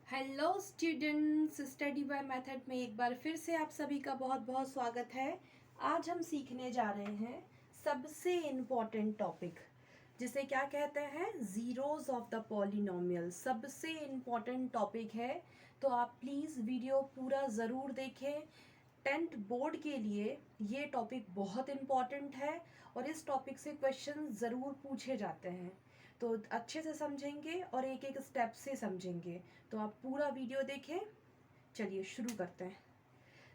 Hello students, study by method में एक बार फिर से आप सभी का बहुत बहुत स्वागत है। आज हम सीखने जा रहे हैं सबसे इम्पॉर्टेंट टॉपिक, जिसे क्या कहते हैं, ज़ीरोज़ ऑफ द पॉलिनोमियल। सबसे इम्पॉर्टेंट टॉपिक है, तो आप प्लीज़ वीडियो पूरा ज़रूर देखें। 10th बोर्ड के लिए ये टॉपिक बहुत इम्पॉर्टेंट है और इस टॉपिक से क्वेश्चन ज़रूर पूछे जाते हैं। तो अच्छे से समझेंगे और एक एक स्टेप से समझेंगे, तो आप पूरा वीडियो देखें। चलिए शुरू करते हैं।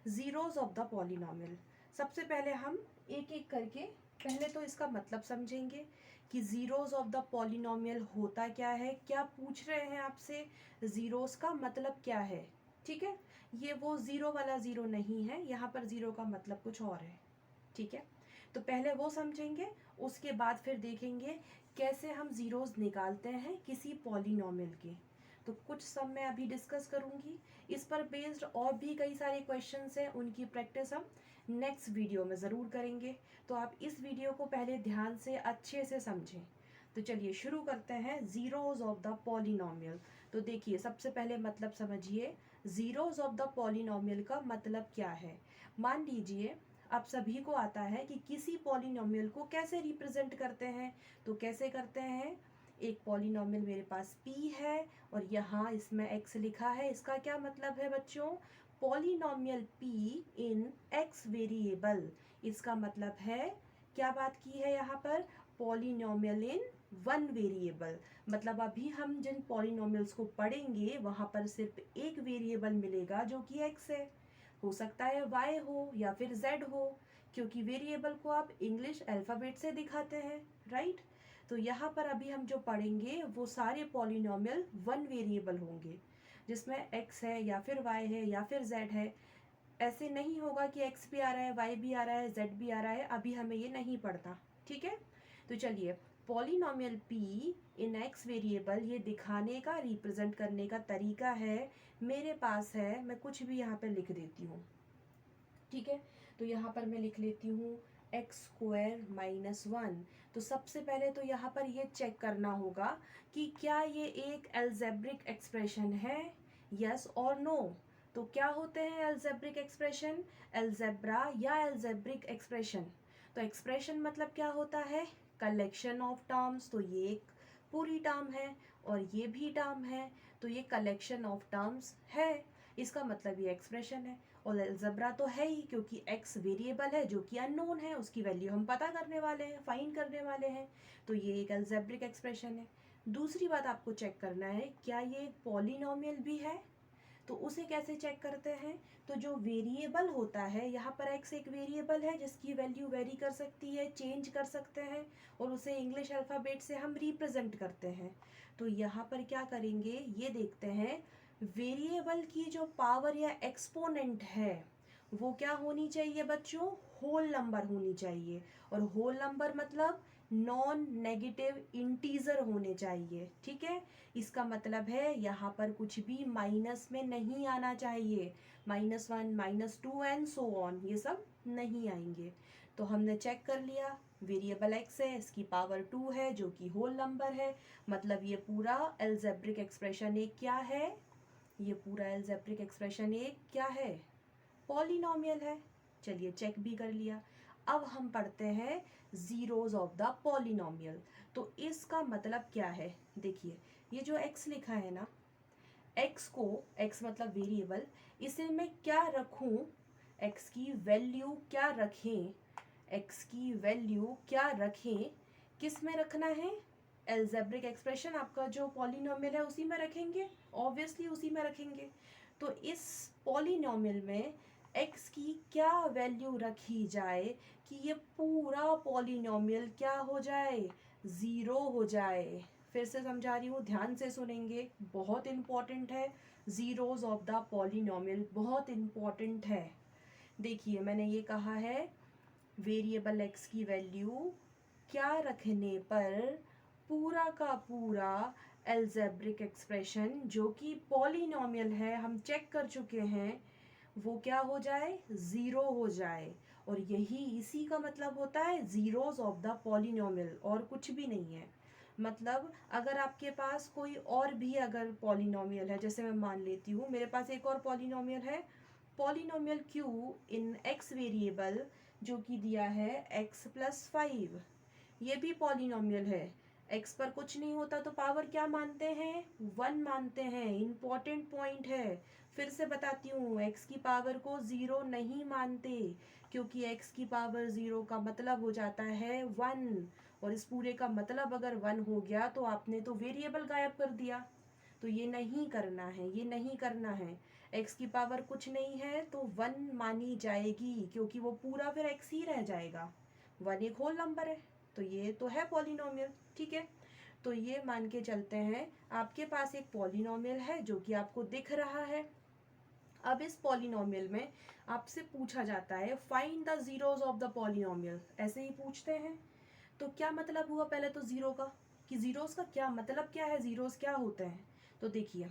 Zeros of the polynomial. सबसे पहले हम एक एक करके पहले तो इसका मतलब समझेंगे कि ज़ीरोज़ ऑफ द पॉलिनोमियल होता क्या है, क्या पूछ रहे हैं आपसे, ज़ीरोज़ का मतलब क्या है। ठीक है, ये वो ज़ीरो वाला ज़ीरो नहीं है, यहाँ पर ज़ीरो का मतलब कुछ और है। ठीक है, तो पहले वो समझेंगे, उसके बाद फिर देखेंगे कैसे हम ज़ीरोज़ निकालते हैं किसी पॉलिनोमियल के। तो कुछ सब मैं अभी डिस्कस करूंगी। इस पर बेस्ड और भी कई सारे क्वेश्चंस हैं, उनकी प्रैक्टिस हम नेक्स्ट वीडियो में ज़रूर करेंगे। तो आप इस वीडियो को पहले ध्यान से अच्छे से समझें। तो चलिए शुरू करते हैं ज़ीरोज़ ऑफ द पॉलिनोमियल। तो देखिए, सबसे पहले मतलब समझिए, ज़ीरोज़ ऑफ द पॉलिनोमियल का मतलब क्या है। मान लीजिए आप सभी को आता है कि किसी पॉलिनोमियल को कैसे रिप्रेजेंट करते हैं। तो कैसे करते हैं, एक पॉलिनोमियल मेरे पास p है और यहाँ इसमें x लिखा है। इसका क्या मतलब है बच्चों, polynomial p in x variable. इसका मतलब है, क्या बात की है यहाँ पर, पॉलिनोमियल इन वन वेरिएबल। मतलब अभी हम जिन पॉलिनोमियल्स को पढ़ेंगे वहाँ पर सिर्फ एक वेरिएबल मिलेगा जो कि x है। हो सकता है y हो या फिर z हो, क्योंकि वेरिएबल को आप इंग्लिश अल्फ़ाबेट से दिखाते हैं, राइट। तो यहाँ पर अभी हम जो पढ़ेंगे वो सारे पॉलिनोमियल वन वेरिएबल होंगे, जिसमें x है या फिर y है या फिर z है। ऐसे नहीं होगा कि x भी आ रहा है, y भी आ रहा है, z भी आ रहा है, अभी हमें ये नहीं पढ़ना। ठीक है, तो चलिए, polynomial p in x variable, ये दिखाने का, रिप्रेजेंट करने का तरीका है, मेरे पास है, मैं कुछ भी यहाँ पर लिख देती हूँ। ठीक है, तो यहाँ पर मैं लिख लेती हूँ x² - 1। तो सबसे पहले तो यहाँ पर ये चेक करना होगा कि क्या ये एक एल्जेब्रिक एक्सप्रेशन है, यस और नो। तो क्या होते हैं एल्जेब्रिक एक्सप्रेशन, एल्जेब्रा या एल्जेब्रिक एक्सप्रेशन। तो एक्सप्रेशन मतलब क्या होता है, कलेक्शन ऑफ टर्म्स। तो ये एक पूरी टर्म है और ये भी टर्म है, तो ये कलेक्शन ऑफ टर्म्स है, इसका मतलब ये एक्सप्रेशन है। और एल्जेब्रा तो है ही, क्योंकि x वेरिएबल है जो कि अननोन है, उसकी वैल्यू हम पता करने वाले हैं, फाइंड करने वाले हैं। तो ये एक एल्जेब्रिक एक्सप्रेशन है। दूसरी बात आपको चेक करना है, क्या ये एक पॉलिनोमियल भी है। तो उसे कैसे चेक करते हैं, तो जो वेरिएबल होता है, यहाँ पर x एक वेरिएबल है जिसकी वैल्यू वेरी कर सकती है, चेंज कर सकते हैं, और उसे इंग्लिश अल्फ़ाबेट से हम रिप्रेजेंट करते हैं। तो यहाँ पर क्या करेंगे, ये देखते हैं वेरिएबल की जो पावर या एक्सपोनेंट है वो क्या होनी चाहिए बच्चों, होल नंबर होनी चाहिए। और होल नंबर मतलब नॉन नेगेटिव इंटीजर होने चाहिए। ठीक है, इसका मतलब है यहाँ पर कुछ भी माइनस में नहीं आना चाहिए, -1 -2 एंड सो ऑन, ये सब नहीं आएंगे। तो हमने चेक कर लिया, वेरिएबल x है, इसकी पावर 2 है जो कि होल नंबर है, मतलब ये पूरा एल्जेब्रिक एक्सप्रेशन एक क्या है, ये पूरा एल्जेब्रिक एक्सप्रेशन एक क्या है, पॉलिनोमियल है। चलिए चेक भी कर लिया। अब हम पढ़ते हैं ज़ीरोज़ ऑफ द पॉलिनोमियल। तो इसका मतलब क्या है, देखिए, ये जो x लिखा है ना, x को, x मतलब वेरिएबल, इसे मैं क्या रखूं, x की वैल्यू क्या रखें, x की वैल्यू क्या रखें, किस में रखना है, एल्जेब्रिक एक्सप्रेशन आपका जो पॉलिनोमियल है उसी में रखेंगे, ऑब्वियसली उसी में रखेंगे। तो इस पॉलिनोमियल में x की क्या वैल्यू रखी जाए कि ये पूरा पॉलिनोमियल क्या हो जाए, ज़ीरो हो जाए। फिर से समझा रही हूँ, ध्यान से सुनेंगे, बहुत इम्पॉर्टेंट है। ज़ीरोज़ ऑफ द पॉलिनोमियल बहुत इम्पॉर्टेंट है। देखिए, मैंने ये कहा है वेरिएबल x की वैल्यू क्या रखने पर पूरा का पूरा एल्जेब्रिक एक्सप्रेशन जो कि पॉलिनोमियल है, हम चेक कर चुके हैं, वो क्या हो जाए, ज़ीरो हो जाए। और यही, इसी का मतलब होता है ज़ीरोज़ ऑफ द पॉलिनोमियल, और कुछ भी नहीं है। मतलब अगर आपके पास कोई और भी अगर पॉलिनोमियल है, जैसे मैं मान लेती हूँ मेरे पास एक और पॉलिनोमियल है, polynomial Q in x variable, जो कि दिया है x+5। ये भी पॉलिनोमियल है, x पर कुछ नहीं होता तो पावर क्या मानते हैं, 1 मानते हैं। इम्पॉर्टेंट पॉइंट है, फिर से बताती हूँ, x की पावर को 0 नहीं मानते, क्योंकि x की पावर 0 का मतलब हो जाता है 1, और इस पूरे का मतलब अगर 1 हो गया तो आपने तो वेरिएबल गायब कर दिया। तो ये नहीं करना है, ये नहीं करना है। x की पावर कुछ नहीं है तो 1 मानी जाएगी, क्योंकि वो पूरा फिर x ही रह जाएगा, 1 एक होल नंबर है, तो ये तो है पॉलिनोमियल। ठीक है, तो ये मान के चलते हैं आपके पास एक पॉलिनोमियल है जो कि आपको दिख रहा है। अब इस पॉलिनोमियल में आपसे पूछा जाता है find the zeros of the polynomial, ऐसे ही पूछते हैं। तो क्या मतलब हुआ पहले तो जीरो का, कि जीरोस का क्या मतलब क्या है, जीरोस क्या होते हैं। तो देखिए,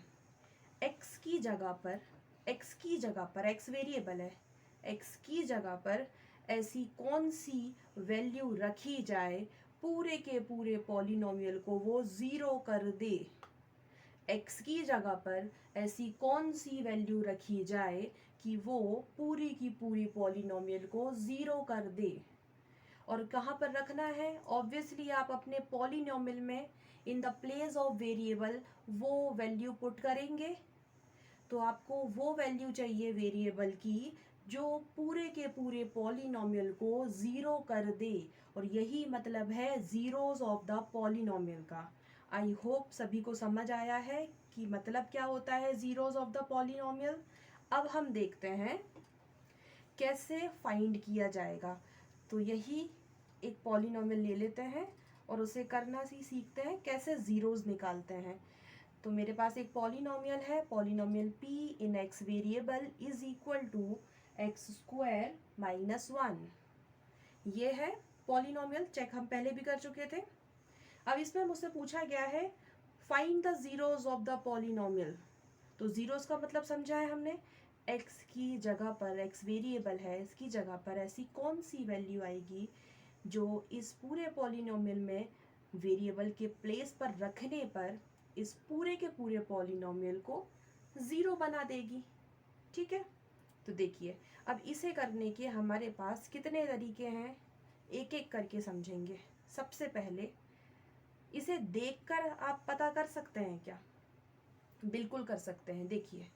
x की जगह पर, x वेरिएबल है, x की जगह पर ऐसी कौन सी वैल्यू रखी जाए पूरे के पूरे पॉलिनोमियल को वो ज़ीरो कर दे। x की जगह पर ऐसी कौन सी वैल्यू रखी जाए कि वो पूरी की पूरी पॉलिनोमियल को ज़ीरो कर दे। और कहाँ पर रखना है, ऑब्वियसली आप अपने पॉलिनोमियल में in the place of variable वो वैल्यू पुट करेंगे। तो आपको वो वैल्यू चाहिए वेरिएबल की जो पूरे के पूरे पॉलिनोमियल को ज़ीरो कर दे, और यही मतलब है ज़ीरोस ऑफ द पॉलिनोमियल का। आई होप सभी को समझ आया है कि मतलब क्या होता है ज़ीरोस ऑफ द पॉलिनोमियल। अब हम देखते हैं कैसे फाइंड किया जाएगा। तो यही एक पॉलिनोमियल ले लेते हैं और उसे करना सीखते हैं कैसे ज़ीरोस निकालते हैं। तो मेरे पास एक पॉलिनोमियल है, polynomial p in x variable is equal to x² - 1। ये है पॉलिनोमियल, चेक हम पहले भी कर चुके थे। अब इसमें मुझसे पूछा गया है find the zeros of the polynomial. तो जीरोस का मतलब समझा है हमने, x की जगह पर, x वेरिएबल है, इसकी जगह पर ऐसी कौन सी वैल्यू आएगी जो इस पूरे पॉलिनोमियल में वेरिएबल के प्लेस पर रखने पर इस पूरे के पूरे पॉलिनोमियल को ज़ीरो बना देगी। ठीक है, तो देखिए अब इसे करने के हमारे पास कितने तरीके हैं, एक एक करके समझेंगे। सबसे पहले इसे देखकर आप पता कर सकते हैं क्या, बिल्कुल कर सकते हैं। देखिए,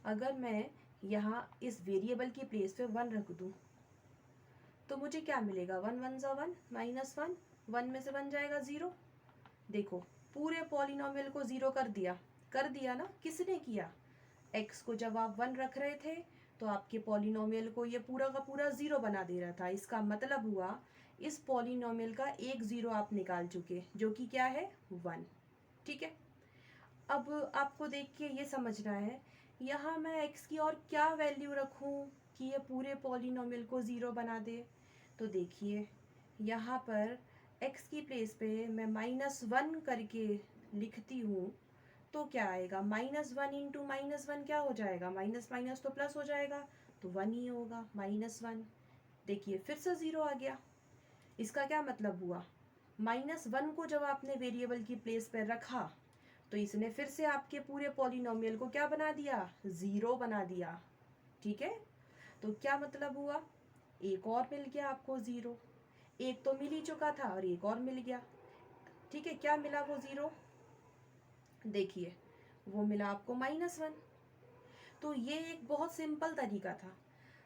अगर मैं यहाँ इस वेरिएबल की प्लेस पे 1 रख दूँ तो मुझे क्या मिलेगा, 1 1 ज़ा 1 -1, 1 में से 1 जाएगा 0। देखो, पूरे पॉलिनोमियल को 0 कर दिया ना, किसने किया, x को जब आप 1 रख रहे थे तो आपके पॉलिनोमियल को ये पूरा का पूरा 0 बना दे रहा था। इसका मतलब हुआ इस पॉलिनोमियल का एक 0 आप निकाल चुके, जो कि क्या है, 1। ठीक है, अब आपको देख के ये समझना है यहाँ मैं x की और क्या वैल्यू रखूँ कि ये पूरे पॉलिनोमियल को 0 बना दे। तो देखिए, यहाँ पर x की प्लेस पे मैं -1 करके लिखती हूँ तो क्या आएगा, -1 इंटू -1 क्या हो जाएगा, माइनस माइनस तो प्लस हो जाएगा, तो 1 ही होगा, -1। देखिए फिर से 0 आ गया। इसका क्या मतलब हुआ, -1 को जब आपने वेरिएबल की प्लेस पे रखा तो इसने फिर से आपके पूरे पॉलिनोमियल को क्या बना दिया, 0 बना दिया। ठीक है, तो क्या मतलब हुआ, एक और मिल गया आपको 0, एक तो मिल ही चुका था और एक और मिल गया। ठीक है, क्या मिला वो 0, देखिए वो मिला आपको -1। तो ये एक बहुत सिंपल तरीका था,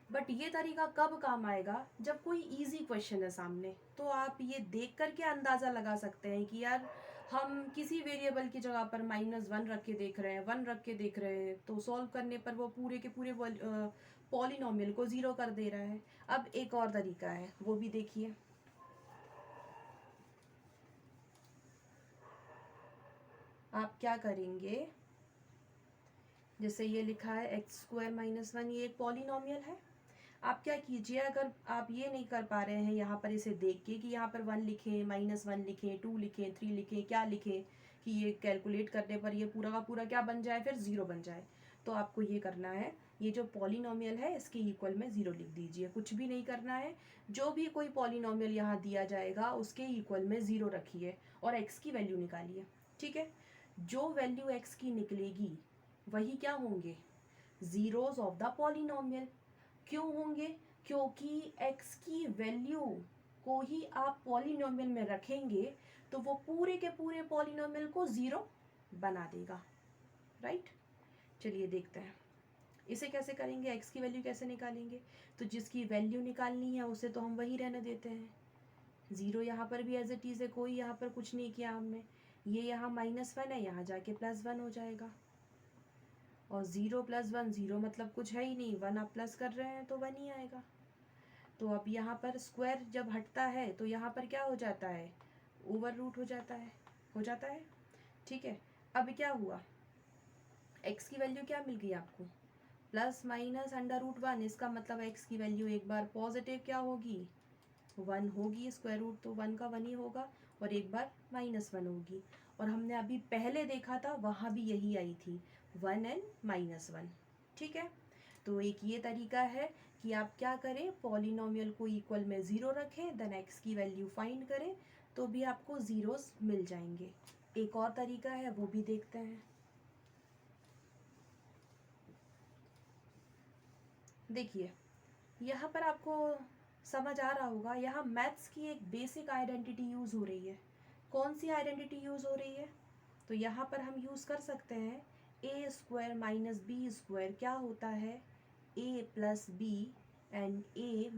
बट ये तरीका कब काम आएगा, जब कोई इजी क्वेश्चन है सामने। तो आप ये देख करके अंदाज़ा लगा सकते हैं कि यार हम किसी वेरिएबल की जगह पर -1 रख के देख रहे हैं, 1 रख के देख रहे हैं, तो सॉल्व करने पर वो पूरे के पूरे पॉलिनोमियल को 0 कर दे रहा है। अब एक और तरीका है, वो भी देखिए। आप क्या करेंगे, जैसे ये लिखा है x² - 1, ये एक पॉलिनोमियल है। आप क्या कीजिए, अगर आप ये नहीं कर पा रहे हैं यहाँ पर इसे देख के कि यहाँ पर 1 लिखें, -1 लिखें, 2 लिखें, 3 लिखें, क्या लिखें कि ये कैलकुलेट करने पर ये पूरा का पूरा क्या बन जाए, फिर 0 बन जाए, तो आपको ये करना है, ये जो पॉलिनोमियल है इसके इक्वल में 0 लिख दीजिए। कुछ भी नहीं करना है, जो भी कोई पॉलिनोमियल यहाँ दिया जाएगा उसके इक्वल में 0 रखिए और x की वैल्यू निकालिए, ठीक है। जो वैल्यू x की निकलेगी वही क्या होंगे, ज़ीरोज़ ऑफ द पॉलिनोमियल। क्यों होंगे, क्योंकि x की वैल्यू को ही आप पॉलिनोमियल में रखेंगे तो वो पूरे के पूरे पॉलिनोमियल को ज़ीरो बना देगा, राइट। चलिए देखते हैं इसे कैसे करेंगे, x की वैल्यू कैसे निकालेंगे। तो जिसकी वैल्यू निकालनी है उसे तो हम वही रहने देते हैं, ज़ीरो यहाँ पर भी एज इट इज़ है, कोई यहाँ पर कुछ नहीं किया हमने। ये यहाँ -1 है, यहाँ जाके +1 हो जाएगा। और 0 + 1 0 मतलब कुछ है ही नहीं, 1 आप प्लस कर रहे हैं तो 1 ही आएगा। तो अब यहाँ पर स्क्वायर जब हटता है तो यहाँ पर क्या हो जाता है, ओवर रूट हो जाता है, ठीक है। अब क्या हुआ, x की वैल्यू क्या मिल गई आपको, ±√1। इसका मतलब x की वैल्यू एक बार पॉजिटिव क्या होगी, 1 होगी, स्क्वायर रूट तो 1 का 1 ही होगा, और एक बार -1 होगी। और हमने अभी पहले देखा था वहाँ भी यही आई थी, 1 एंड -1, ठीक है। तो एक ये तरीका है कि आप क्या करें, पॉलिनोमियल को इक्वल में 0 रखें, देन x की वैल्यू फाइंड करें तो भी आपको ज़ीरोज़ मिल जाएंगे। एक और तरीका है वो भी देखते हैं। देखिए यहाँ पर आपको समझ आ रहा होगा, यहाँ मैथ्स की एक बेसिक आइडेंटिटी यूज़ हो रही है। कौन सी आइडेंटिटी यूज़ हो रही है, तो यहाँ पर हम यूज़ कर सकते हैं a² - b² क्या होता है, a + b and a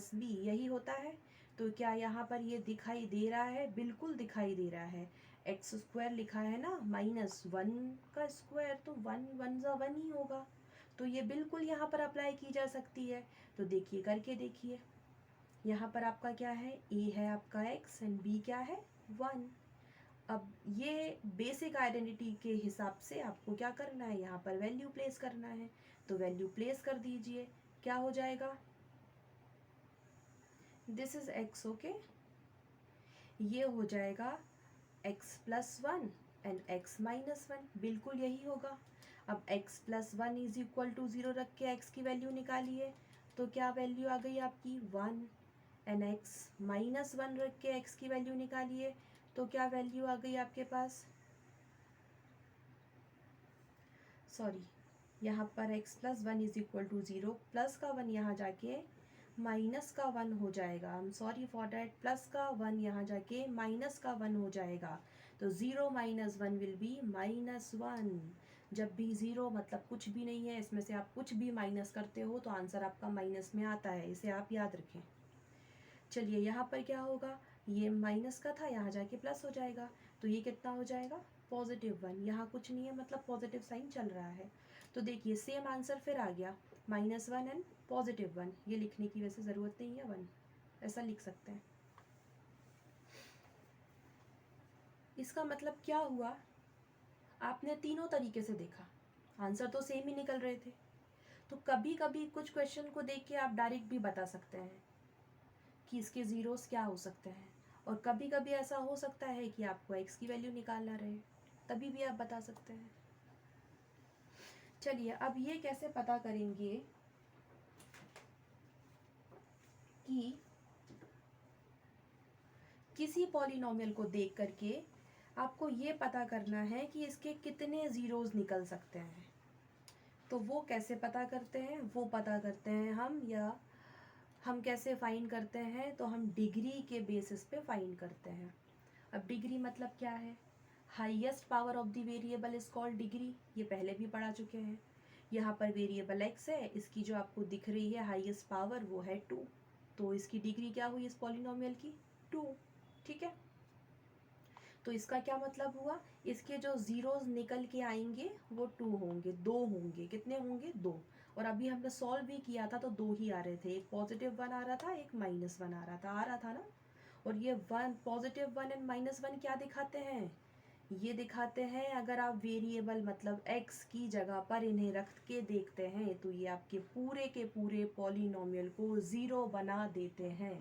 - b, यही होता है। तो क्या यहाँ पर ये दिखाई दे रहा है, बिल्कुल दिखाई दे रहा है। x² लिखा है ना, -1 का स्क्वायर तो 1 1 ज़ा 1 ही होगा। तो ये बिल्कुल यहाँ पर अप्लाई की जा सकती है। तो देखिए करके देखिए, यहाँ पर आपका क्या है, a है आपका x एंड b क्या है 1। अब ये बेसिक आइडेंटिटी के हिसाब से आपको क्या करना है, यहाँ पर वैल्यू प्लेस करना है। तो वैल्यू प्लेस कर दीजिए, क्या हो जाएगा, दिस इज x, ओके। ये हो जाएगा x + 1 एंड x - 1, बिल्कुल यही होगा। अब x + 1 = 0 रख के x की वैल्यू निकालिए, तो क्या वैल्यू आ गई आपकी 1, एंड x - 1 रख के x की वैल्यू निकालिए तो क्या वैल्यू आ गई आपके पास, सॉरी यहाँ पर x + 1 = 0, प्लस का 1 यहाँ जाके माइनस का 1 हो जाएगा, I am sorry for that, plus का 1 यहाँ जाके माइनस का 1 हो जाएगा। तो 0 - 1 विल बी -1। जब भी 0 मतलब कुछ भी नहीं है, इसमें से आप कुछ भी माइनस करते हो तो आंसर आपका माइनस में आता है, इसे आप याद रखें। चलिए यहाँ पर क्या होगा, ये माइनस का था, यहाँ जाके प्लस हो जाएगा, तो ये कितना हो जाएगा, +1। यहाँ कुछ नहीं है मतलब पॉजिटिव साइन चल रहा है। तो देखिए सेम आंसर फिर आ गया, -1 एंड +1। ये लिखने की वैसे ज़रूरत नहीं है 1, ऐसा लिख सकते हैं। इसका मतलब क्या हुआ, आपने तीनों तरीके से देखा, आंसर तो सेम ही निकल रहे थे। तो कभी कभी कुछ क्वेश्चन को देख के आप डायरेक्ट भी बता सकते हैं कि इसके ज़ीरोस क्या हो सकते हैं, और कभी कभी ऐसा हो सकता है कि आपको x की वैल्यू निकालना रहे, तभी भी आप बता सकते हैं। चलिए अब ये कैसे पता करेंगे कि किसी पॉलिनोमियल को देख करके आपको ये पता करना है कि इसके कितने ज़ीरोज़ निकल सकते हैं। तो वो कैसे पता करते हैं, वो पता करते हैं हम, या हम कैसे फाइंड करते हैं, तो हम डिग्री के बेसिस पे फाइंड करते हैं। अब डिग्री मतलब क्या है, highest power of the variable is called degree, ये पहले भी पढ़ा चुके हैं। यहाँ पर वेरिएबल x है, इसकी जो आपको दिख रही है हाईएस्ट पावर वो है 2, तो इसकी डिग्री क्या हुई इस पॉलिनोमियल की, 2, ठीक है। तो इसका क्या मतलब हुआ, इसके जो ज़ीरोज़ निकल के आएंगे वो 2 होंगे, 2 होंगे, कितने होंगे 2। और अभी हमने सॉल्व भी किया था तो 2 ही आ रहे थे, एक +1 आ रहा था, एक -1 आ रहा था ना। और ये +1 एंड -1 क्या दिखाते हैं, ये दिखाते हैं अगर आप वेरिएबल मतलब x की जगह पर इन्हें रख के देखते हैं तो ये आपके पूरे के पूरे पॉलिनोमियल को 0 बना देते हैं।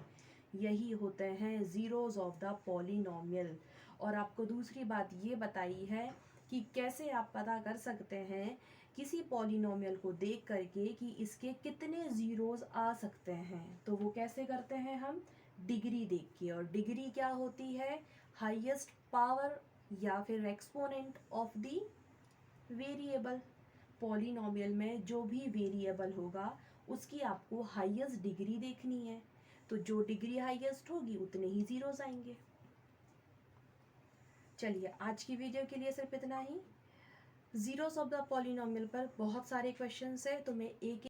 यही होते हैं ज़ीरोज़ ऑफ द पॉलिनोमियल। और आपको दूसरी बात ये बताई है कि कैसे आप पता कर सकते हैं किसी पॉलिनोमियल को देख करके कि इसके कितने ज़ीरोज़ आ सकते हैं। तो वो कैसे करते हैं हम, डिग्री देख के, और डिग्री क्या होती है, हाईएस्ट पावर या फिर exponent of the variable. Polynomial में जो भी वेरिएबल होगा उसकी आपको हाईएस्ट डिग्री देखनी है, तो जो डिग्री हाईएस्ट होगी उतने ही जीरोस आएंगे। चलिए आज की वीडियो के लिए सिर्फ इतना ही। जीरोस ऑफ द पॉलिनॉमियल पर बहुत सारे क्वेश्चंस है, तो मैं एक